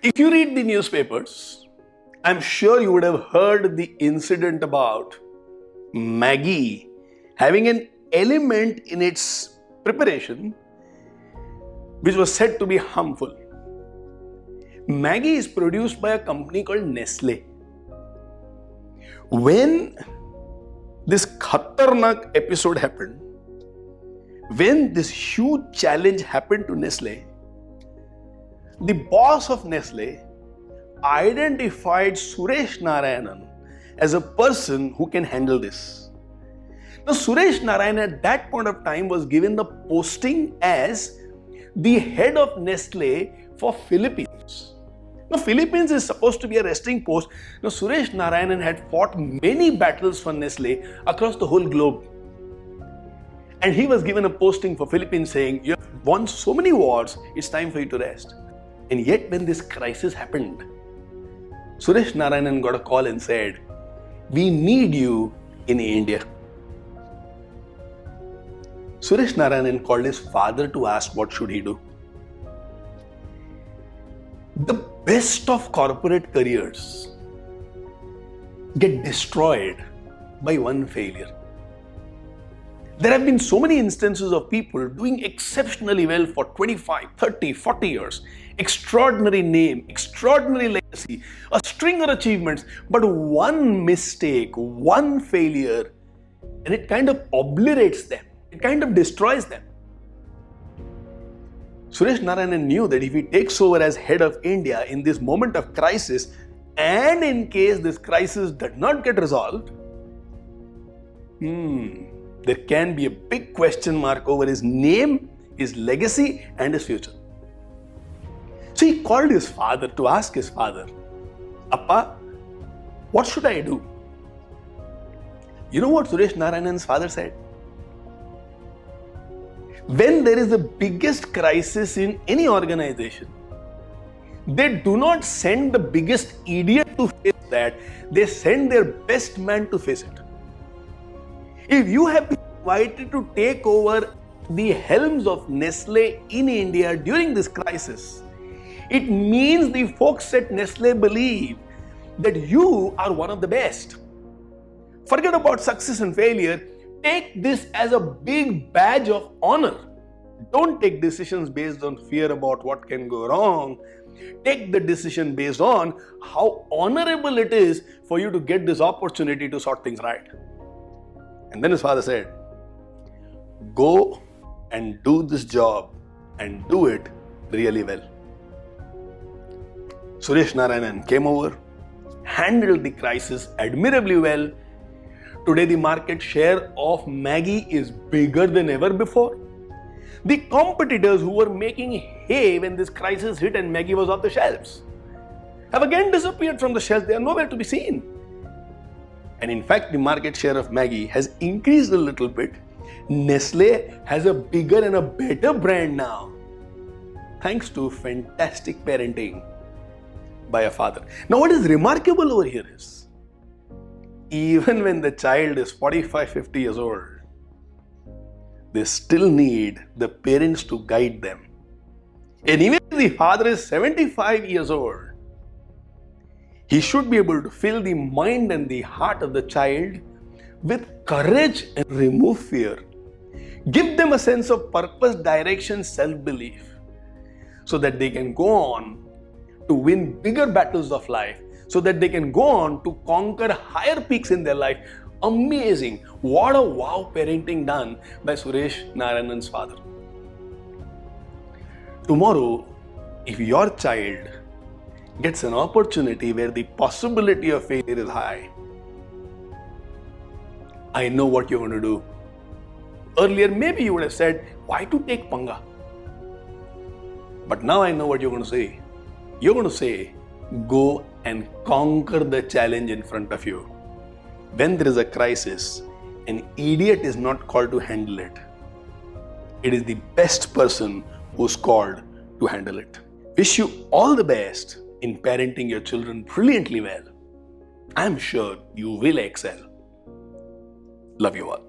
If you read the newspapers, I'm sure you would have heard the incident about Maggie having an element in its preparation which was said to be harmful. Maggie is produced by a company called Nestle. When this khatarnak episode happened, when this huge challenge happened to Nestle, the boss of Nestle identified Suresh Narayanan as a person who can handle this. Now, Suresh Narayanan at that point of time was given the posting as the head of Nestle for Philippines. Now, Philippines is supposed to be a resting post. Now, Suresh Narayanan had fought many battles for Nestle across the whole globe. And he was given a posting for Philippines saying, you have won so many wars, it's time for you to rest. And yet when this crisis happened, Suresh Narayanan got a call and said, we need you in India. Suresh Narayanan called his father to ask what should he do. The best of corporate careers get destroyed by one failure. There have been so many instances of people doing exceptionally well for 25, 30, 40 years. Extraordinary name, extraordinary legacy, a string of achievements, but one mistake, one failure, and it kind of obliterates them. It kind of destroys them. Suresh Narayanan knew that if he takes over as head of India in this moment of crisis, and in case this crisis did not get resolved, there can be a big question mark over his name, his legacy, and his future. So he called his father to ask his father, Appa, what should I do? You know what Suresh Narayanan's father said? When there is the biggest crisis in any organization, they do not send the biggest idiot to face that, they send their best man to face it. If you have been invited to take over the helms of Nestle in India during this crisis, it means the folks at Nestle believe that you are one of the best. Forget about success and failure. Take this as a big badge of honor. Don't take decisions based on fear about what can go wrong. Take the decision based on how honorable it is for you to get this opportunity to sort things right. And then his father said, go and do this job and do it really well. Suresh Narayanan came over, handled the crisis admirably well. Today the market share of Maggie is bigger than ever before. The competitors who were making hay when this crisis hit and Maggie was off the shelves have again disappeared from the shelves. They are nowhere to be seen. And in fact, the market share of Maggie has increased a little bit. Nestle has a bigger and a better brand now, thanks to fantastic parenting by a father. Now, what is remarkable over here is, even when the child is 45, 50 years old, they still need the parents to guide them. And even if the father is 75 years old, he should be able to fill the mind and the heart of the child with courage and remove fear. Give them a sense of purpose, direction, self-belief, so that they can go on to win bigger battles of life, so that they can go on to conquer higher peaks in their life. Amazing. What a wow parenting done by Suresh Narayanan's father. Tomorrow, if your child gets an opportunity where the possibility of failure is high, I know what you're going to do. Earlier, maybe you would have said, why to take panga? But now I know what you're going to say. You're going to say, go and conquer the challenge in front of you. When there is a crisis, an idiot is not called to handle it. It is the best person who's called to handle it. Wish you all the best in parenting your children brilliantly well. I'm sure you will excel. Love you all.